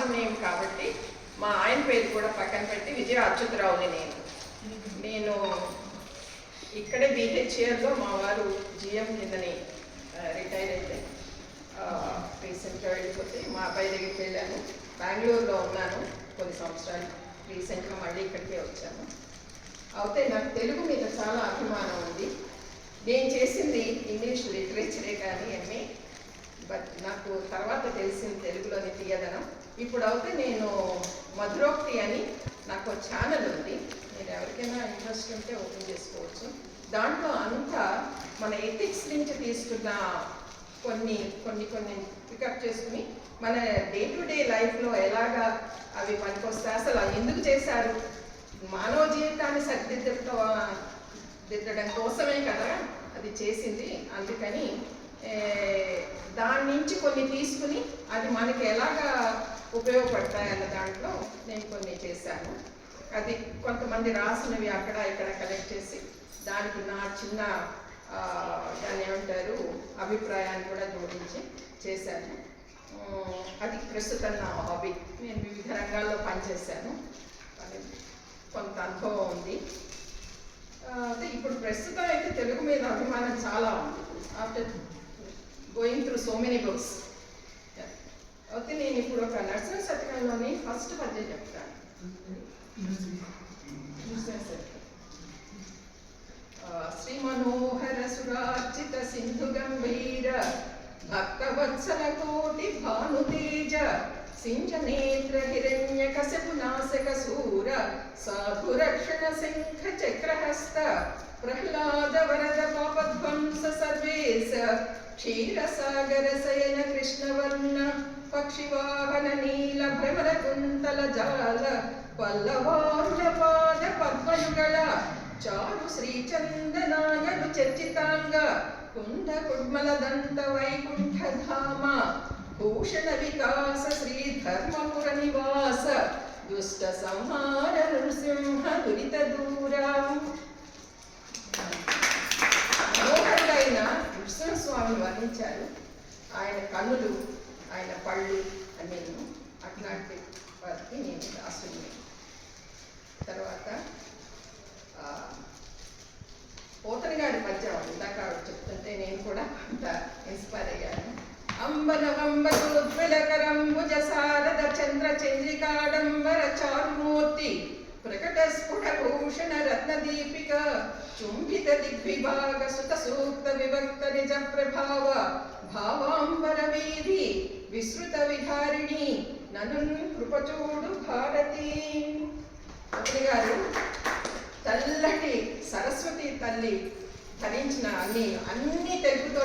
Common name కాబట్టి మా ఆయన పేరు కూడా పక్కన పెట్టి విజయ అచ్యుతరావుని నేను ఇక్కడే BHCLలో మా వారు GM కిందని రిటైర్ అయితే రీసెంట్గా వెళ్ళిపోతే మా అబ్బాయి దగ్గరికి వెళ్ళాను. బెంగళూరులో ఉన్నాను కొన్ని సంవత్సరాలు. రీసెంట్గా మళ్ళీ ఇక్కడికే వచ్చాను. అయితే నాకు తెలుగు మీద చాలా అభిమానం ఉంది. నేను చేసింది ఇంగ్లీష్ లిటరేచరే కానీ MA, బట్ నాకు తర్వాత తెలిసింది తెలుగులోని తీయదనం. ఇప్పుడు అయితే నేను మధురోక్తి అని నాకు ఛానల్ ఉంది. మీరు ఎవరికైనా ఇంట్రెస్ట్ ఉంటే ఓపెన్ చేసుకోవచ్చు. దాంట్లో అంతా మన ఎథిక్స్ నుంచి తీసుకున్న కొన్ని పికప్ చేసుకుని మన డే టు డే లైఫ్లో ఎలాగా అవి పనికొస్తాయి, అసలు ఎందుకు చేశారు, మానవ జీవితాన్ని సరిదిద్దడం కోసమే కదా అది చేసింది. అందుకని దాని నుంచి కొన్ని తీసుకుని అది మనకి ఎలాగా ఉపయోగపడతాయన్న దాంట్లో నేను కొన్ని చేశాను. అది కొంతమంది రాసినవి అక్కడ ఇక్కడ కలెక్ట్ చేసి దానికి నా చిన్న దాన్ని ఏమంటారు అభిప్రాయాన్ని కూడా జోడించి చేశాను. అది ప్రస్తుతం నా హాబీ. నేను వివిధ రంగాల్లో పనిచేశాను, కొంత అనుభవం ఉంది. అంటే ఇప్పుడు ప్రస్తుతం అయితే తెలుగు మీద అభిమానం చాలా ఉంది. After going through so many books. అయితే నేను ఇప్పుడు ఒక నర్సరీ శతకంలోని ఫస్ట్ పద్యం చెప్తాను. శ్రీ మనోహర సురార్చిత సింధు గంభీర భక్తవత్సల కోటి భానుతేజ సింజనేత్ర హిరణ్య కశపు నాశక శూర సాధు రక్షణ శంఖ చక్రహస్త ప్రహ్లాద వరద పాపధ్వంస సర్వేశ క్షీరసాగర శయన కృష్ణవర్ణ పక్షివాహన నీల భ్రమర కుంతల జాల పల్లవారుల పాద పద్మయుగళ చారు శ్రీచందనాయను చర్చితాంగ కుండ కుడ్మల దంత వైకుంఠ ధామ భూషణ వికాస శ్రీ ధర్మపుర నివాస దుష్ట సంహార నృసింహ దురిత దూరా. మనోహరుడైన నృసింహస్వామిని వర్ణించారు. ఆయన కన్నులు, ఆయన పళ్ళు నేను అట్లాంటి వారికి నేను దాసుని. తర్వాత పోతన గారి పద్యం ఇందాక చెప్తుంటే నేను కూడా అంత ఇన్స్పైర్ అయ్యాను. అంబనవంబుజ సారద చంద్ర చంద్రికాడంబర చారుమూర్తి ప్రకట స్ఫుట భూషణ రత్న దీపిక చుంబిత దిగ్విభాగ సుత సూక్త విభక్త నిజ ప్రభావ భావాంబర వీధి విస్తృత విహారిణి నను కృపచూడు భారతి. పోతన గారు తెల్లటి సరస్వతి తల్లి ధరించిన అన్ని తెలుగుతో